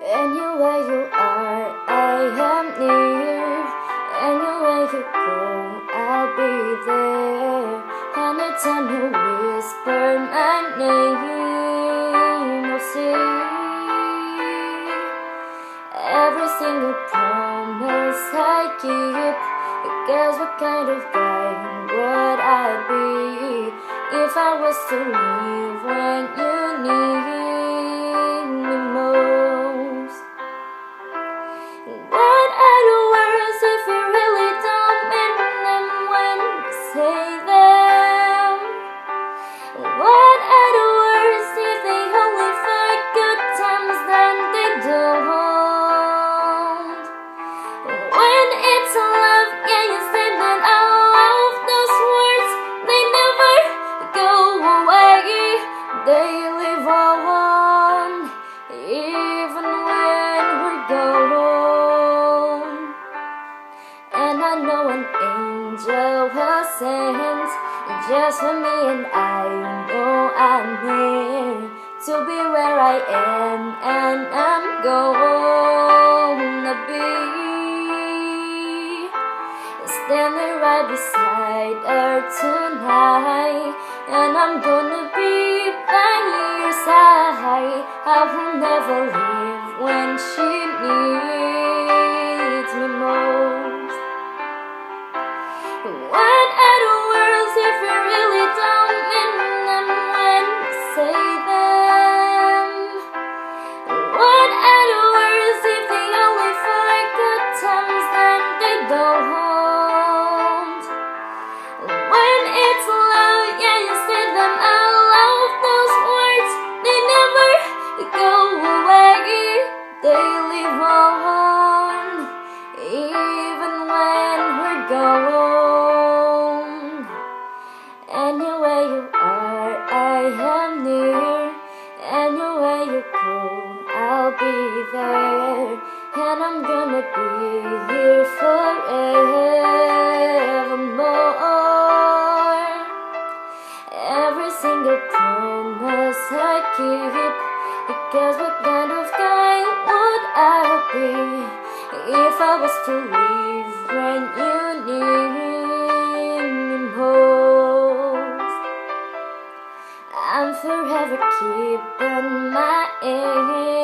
Anywhere you are, I am near. Anywhere you go, I'll be there. Anytime you whisper my name, I'll see. Every single promise I keep. Guess what kind of guy would I be if I was to leave when you need me most? What are the words if you really don't mean them when you say them? What are the words if they only for good times then they don't? When it's love, yeah, you say that all of those words, they never go away. They live on, even when we're gone. And I know an angel was sent just for me, and I know I'm here to be where I am, and I'm gonna be standing right beside her tonight, and I'm gonna be by your side. I will never leave when she needs me most. What are the words if you really don't mean them when you say them? What are the words if they only for good times then they don't? When it's love, yeah, you say them, I love those words. They never go away. They live on, even when we're gone. Anywhere you are, I am near. Anywhere you go, I'll be there. And I'm gonna be here forevermore. Every single promise I keep. Because what kind of guy would I be if I was to leave when you need me most? I'm forever keeping my aim.